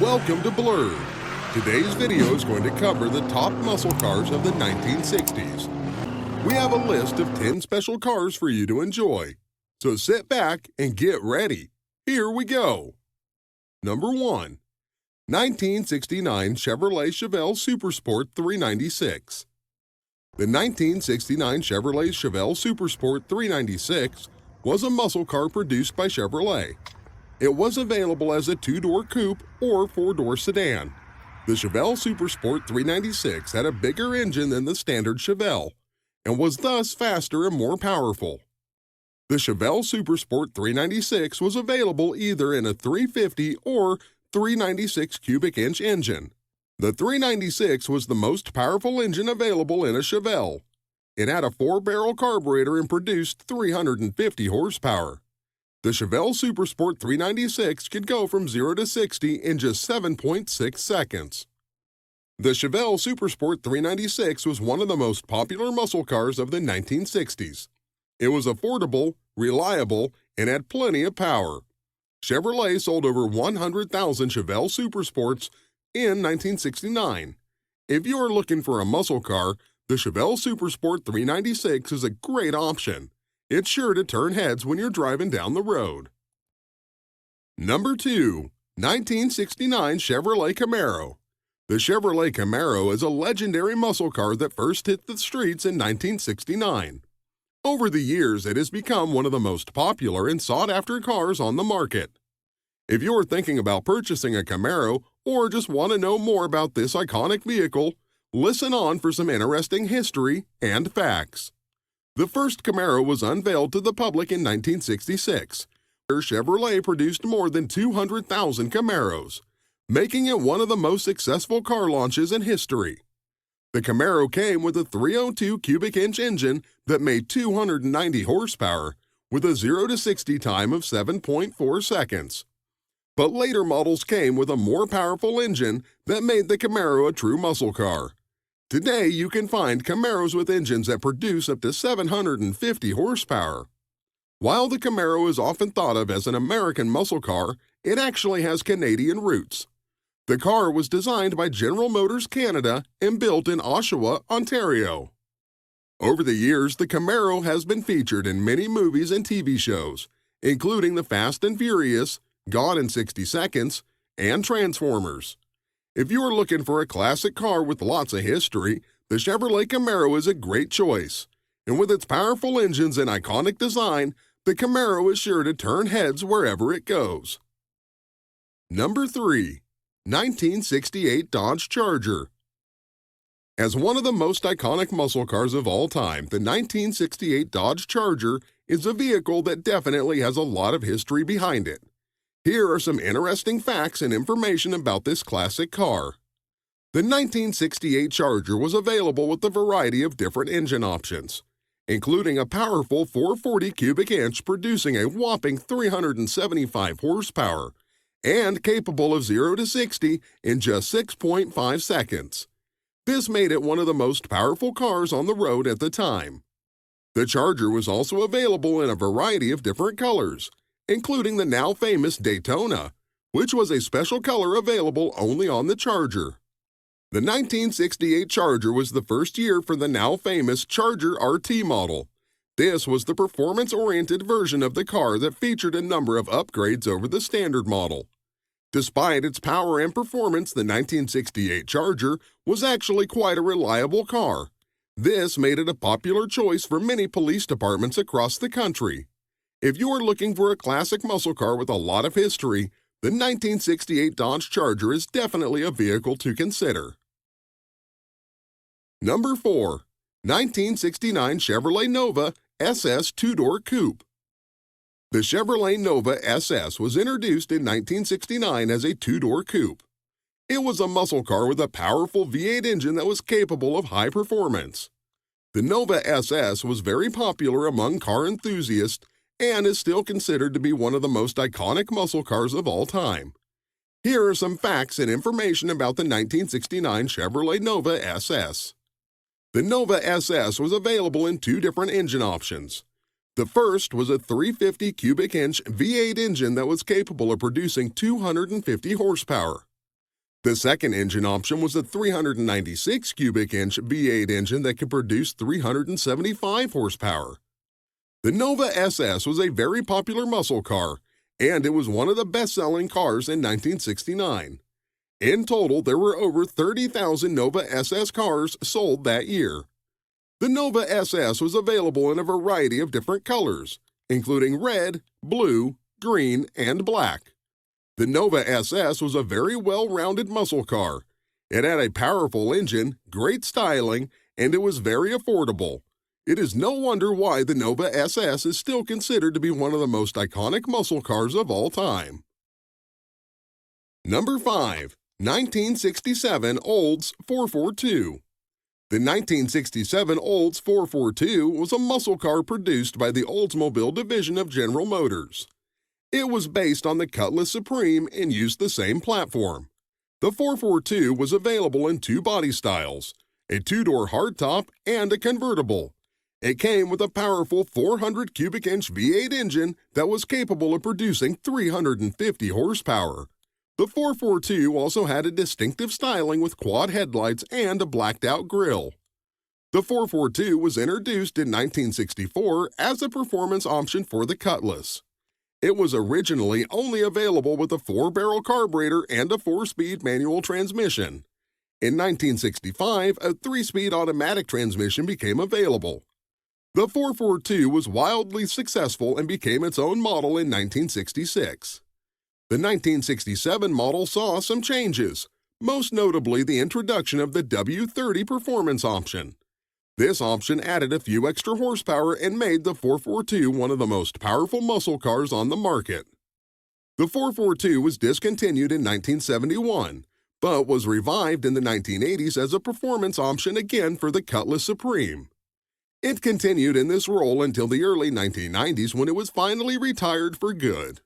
Welcome to Blurred. Today's video is going to cover the top muscle cars of the 1960s. We have a list of 10 special cars for you to enjoy. So sit back and get ready. Here we go. Number 1. 1969 Chevrolet Chevelle Supersport 396. The 1969 Chevrolet Chevelle Supersport 396 was a muscle car produced by Chevrolet. It was available as a two-door coupe or four-door sedan. The Chevelle Supersport 396 had a bigger engine than the standard Chevelle and was thus faster and more powerful. The Chevelle Supersport 396 was available either in a 350 or 396 cubic inch engine. The 396 was the most powerful engine available in a Chevelle. It had a 4-barrel carburetor and produced 350 horsepower. The Chevelle Supersport 396 could go from 0 to 60 in just 7.6 seconds. The Chevelle Supersport 396 was one of the most popular muscle cars of the 1960s. It was affordable, reliable, and had plenty of power. Chevrolet sold over 100,000 Chevelle Supersports in 1969. If you are looking for a muscle car, the Chevelle Supersport 396 is a great option. It's sure to turn heads when you're driving down the road. Number 2. 1969 Chevrolet Camaro. The Chevrolet Camaro is a legendary muscle car that first hit the streets in 1969. Over the years, it has become one of the most popular and sought-after cars on the market. If you're thinking about purchasing a Camaro or just want to know more about this iconic vehicle, listen on for some interesting history and facts. The first Camaro was unveiled to the public in 1966. Chevrolet produced more than 200,000 Camaros, making it one of the most successful car launches in history. The Camaro came with a 302 cubic inch engine that made 290 horsepower with a 0 to 60 time of 7.4 seconds. But later models came with a more powerful engine that made the Camaro a true muscle car. Today, you can find Camaros with engines that produce up to 750 horsepower. While the Camaro is often thought of as an American muscle car, it actually has Canadian roots. The car was designed by General Motors Canada and built in Oshawa, Ontario. Over the years, the Camaro has been featured in many movies and TV shows, including The Fast and Furious, Gone in 60 Seconds, and Transformers. If you are looking for a classic car with lots of history, the Chevrolet Camaro is a great choice. And with its powerful engines and iconic design, the Camaro is sure to turn heads wherever it goes. Number 3. 1968 Dodge Charger. As one of the most iconic muscle cars of all time, the 1968 Dodge Charger is a vehicle that definitely has a lot of history behind it. Here are some interesting facts and information about this classic car. The 1968 Charger was available with a variety of different engine options, including a powerful 440 cubic inch producing a whopping 375 horsepower and capable of 0 to 60 in just 6.5 seconds. This made it one of the most powerful cars on the road at the time. The Charger was also available in a variety of different colors, including the now famous Daytona, which was a special color available only on the Charger. The 1968 Charger was the first year for the now famous Charger RT model. This was the performance-oriented version of the car that featured a number of upgrades over the standard model. Despite its power and performance, the 1968 Charger was actually quite a reliable car. This made it a popular choice for many police departments across the country. If you are looking for a classic muscle car with a lot of history, the 1968 Dodge Charger is definitely a vehicle to consider. Number 4. 1969 Chevrolet Nova SS two-door coupe. The Chevrolet Nova SS was introduced in 1969 as a two-door coupe. It was a muscle car with a powerful V8 engine that was capable of high performance. The Nova SS was very popular among car enthusiasts and is still considered to be one of the most iconic muscle cars of all time. Here are some facts and information about the 1969 Chevrolet Nova SS. The Nova SS was available in two different engine options. The first was a 350 cubic inch V8 engine that was capable of producing 250 horsepower. The second engine option was a 396 cubic inch V8 engine that could produce 375 horsepower. The Nova SS was a very popular muscle car, and it was one of the best-selling cars in 1969. In total, there were over 30,000 Nova SS cars sold that year. The Nova SS was available in a variety of different colors, including red, blue, green, and black. The Nova SS was a very well-rounded muscle car. It had a powerful engine, great styling, and it was very affordable. It is no wonder why the Nova SS is still considered to be one of the most iconic muscle cars of all time. Number 5. 1967 Olds 442. The 1967 Olds 442 was a muscle car produced by the Oldsmobile division of General Motors. It was based on the Cutlass Supreme and used the same platform. The 442 was available in two body styles, a two-door hardtop and a convertible. It came with a powerful 400 cubic inch V8 engine that was capable of producing 350 horsepower. The 442 also had a distinctive styling with quad headlights and a blacked-out grille. The 442 was introduced in 1964 as a performance option for the Cutlass. It was originally only available with a 4-barrel carburetor and a 4-speed manual transmission. In 1965, a 3-speed automatic transmission became available. The 442 was wildly successful and became its own model in 1966. The 1967 model saw some changes, most notably the introduction of the W30 performance option. This option added a few extra horsepower and made the 442 one of the most powerful muscle cars on the market. The 442 was discontinued in 1971, but was revived in the 1980s as a performance option again for the Cutlass Supreme. It continued in this role until the early 1990s when it was finally retired for good.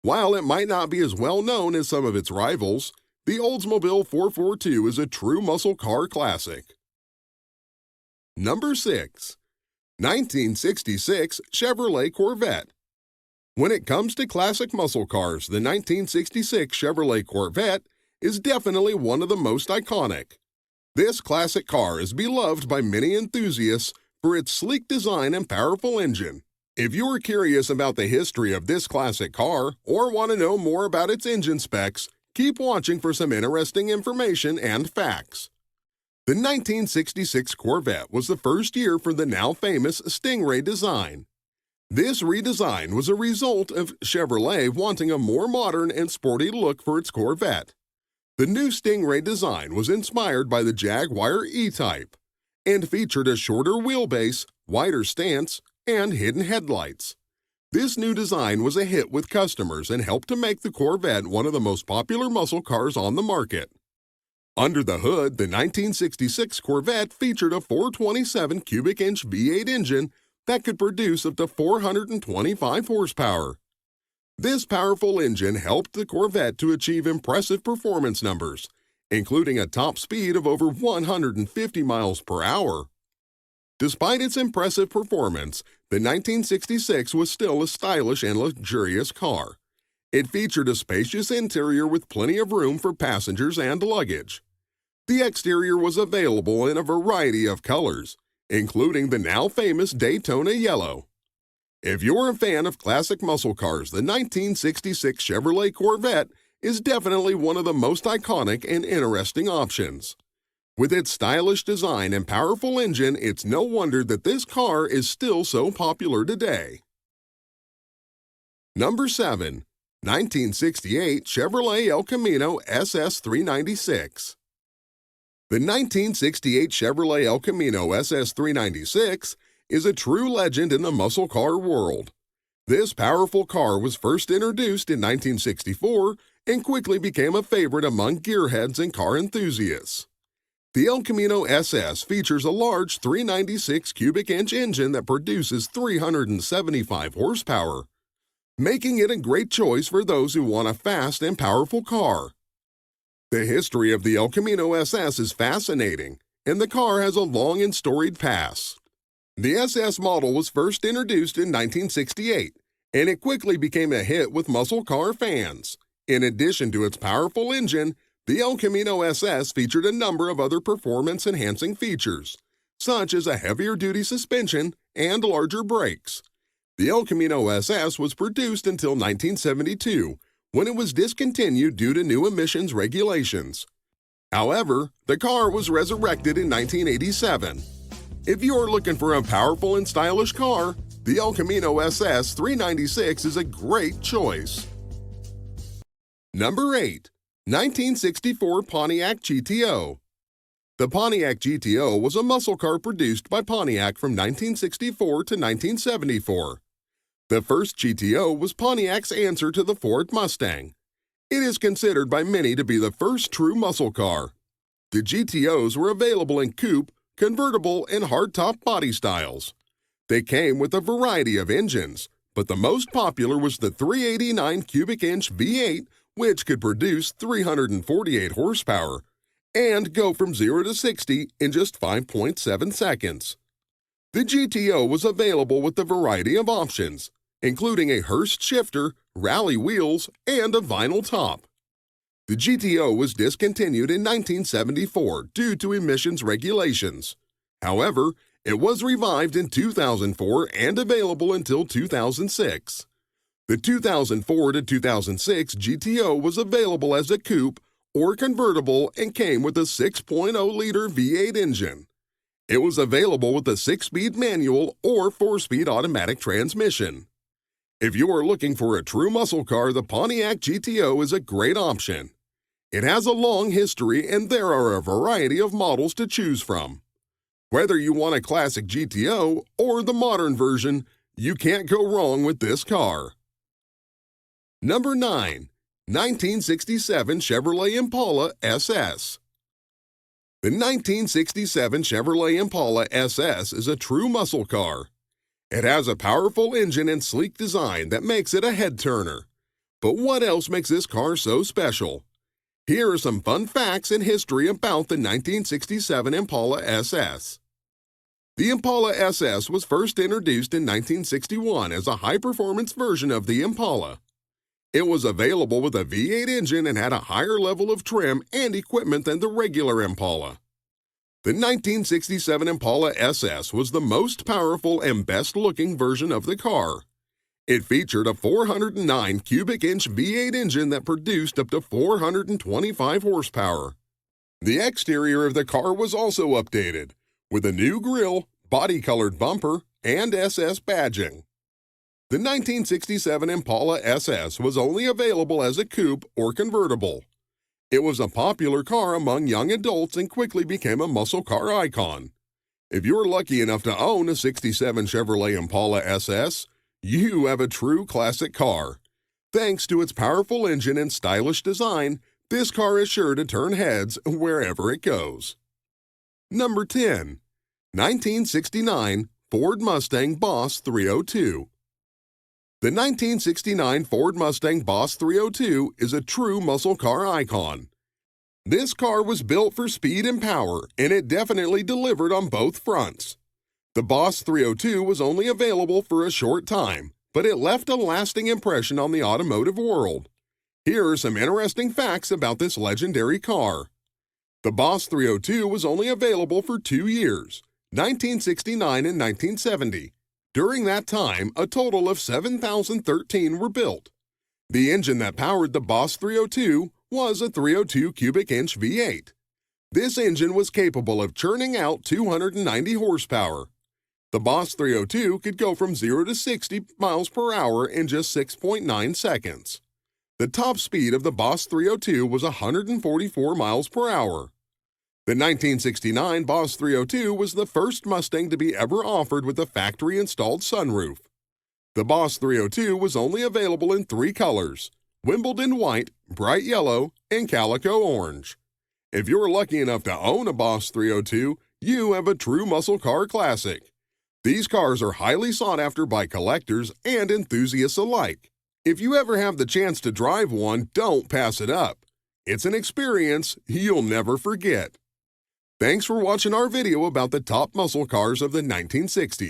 While it might not be as well known as some of its rivals, the Oldsmobile 442 is a true muscle car classic. Number 6. 1966 Chevrolet Corvette. When it comes to classic muscle cars, the 1966 Chevrolet Corvette is definitely one of the most iconic. This classic car is beloved by many enthusiasts for its sleek design and powerful engine. If you are curious about the history of this classic car or want to know more about its engine specs, keep watching for some interesting information and facts. The 1966 Corvette was the first year for the now famous Stingray design. This redesign was a result of Chevrolet wanting a more modern and sporty look for its Corvette. The new Stingray design was inspired by the Jaguar E-Type and featured a shorter wheelbase, wider stance, and hidden headlights. This new design was a hit with customers and helped to make the Corvette one of the most popular muscle cars on the market. Under the hood, the 1966 Corvette featured a 427 cubic inch V8 engine that could produce up to 425 horsepower. This powerful engine helped the Corvette to achieve impressive performance numbers, including a top speed of over 150 miles per hour. Despite its impressive performance, the 1966 was still a stylish and luxurious car. It featured a spacious interior with plenty of room for passengers and luggage. The exterior was available in a variety of colors, including the now famous Daytona Yellow. If you're a fan of classic muscle cars, the 1966 Chevrolet Corvette is definitely one of the most iconic and interesting options. With its stylish design and powerful engine, it's no wonder that this car is still so popular today. Number 7. 1968 Chevrolet El Camino SS 396. The 1968 Chevrolet El Camino SS 396 is a true legend in the muscle car world. This powerful car was first introduced in 1964 and quickly became a favorite among gearheads and car enthusiasts. The El Camino SS features a large 396 cubic inch engine that produces 375 horsepower, making it a great choice for those who want a fast and powerful car. The history of the El Camino SS is fascinating, and the car has a long and storied past. The SS model was first introduced in 1968, and it quickly became a hit with muscle car fans. In addition to its powerful engine, The El Camino SS featured a number of other performance-enhancing features, such as a heavier-duty suspension and larger brakes. The El Camino SS was produced until 1972, when it was discontinued due to new emissions regulations. However, the car was resurrected in 1987. If you're looking for a powerful and stylish car, the El Camino SS 396 is a great choice. Number 8. 1964 Pontiac GTO. The Pontiac GTO was a muscle car produced by Pontiac from 1964 to 1974. The first GTO was Pontiac's answer to the Ford Mustang. It is considered by many to be the first true muscle car. The GTOs were available in coupe, convertible, and hardtop body styles. They came with a variety of engines, but the most popular was the 389 cubic inch V8, which could produce 348 horsepower and go from 0 to 60 in just 5.7 seconds. The GTO was available with a variety of options, including a Hurst shifter, rally wheels, and a vinyl top. The GTO was discontinued in 1974 due to emissions regulations. However, it was revived in 2004 and available until 2006. The 2004 to 2006 GTO was available as a coupe or convertible and came with a 6.0-liter V8 engine. It was available with a 6-speed manual or 4-speed automatic transmission. If you are looking for a true muscle car, the Pontiac GTO is a great option. It has a long history and there are a variety of models to choose from. Whether you want a classic GTO or the modern version, you can't go wrong with this car. Number 9. 1967 Chevrolet Impalla SS. The 1967 Chevrolet Impalla SS is a true muscle car. It has a powerful engine and sleek design that makes it a head-turner. But what else makes this car so special? Here are some fun facts and history about the 1967 Impalla SS. The Impalla SS was first introduced in 1961 as a high-performance version of the Impalla. It was available with a V8 engine and had a higher level of trim and equipment than the regular Impalla. The 1967 Impalla SS was the most powerful and best-looking version of the car. It featured a 409 cubic inch V8 engine that produced up to 425 horsepower. The exterior of the car was also updated, with a new grille, body-colored bumper, and SS badging. The 1967 Impalla SS was only available as a coupe or convertible. It was a popular car among young adults and quickly became a muscle car icon. If you're lucky enough to own a 67 Chevrolet Impalla SS, you have a true classic car. Thanks to its powerful engine and stylish design, this car is sure to turn heads wherever it goes. Number 10. 1969 Ford Mustang Boss 302. The 1969 Ford Mustang Boss 302 is a true muscle car icon. This car was built for speed and power, and it definitely delivered on both fronts. The Boss 302 was only available for a short time, but it left a lasting impression on the automotive world. Here are some interesting facts about this legendary car. The Boss 302 was only available for 2 years, 1969 and 1970. During that time, a total of 7,013 were built. The engine that powered the Boss 302 was a 302 cubic inch V8. This engine was capable of churning out 290 horsepower. The Boss 302 could go from 0 to 60 miles per hour in just 6.9 seconds. The top speed of the Boss 302 was 144 miles per hour. The 1969 Boss 302 was the first Mustang to be ever offered with a factory-installed sunroof. The Boss 302 was only available in 3 colors: Wimbledon white, bright yellow, and calico orange. If you're lucky enough to own a Boss 302, you have a true muscle car classic. These cars are highly sought after by collectors and enthusiasts alike. If you ever have the chance to drive one, don't pass it up. It's an experience you'll never forget. Thanks for watching our video about the top muscle cars of the 1960s.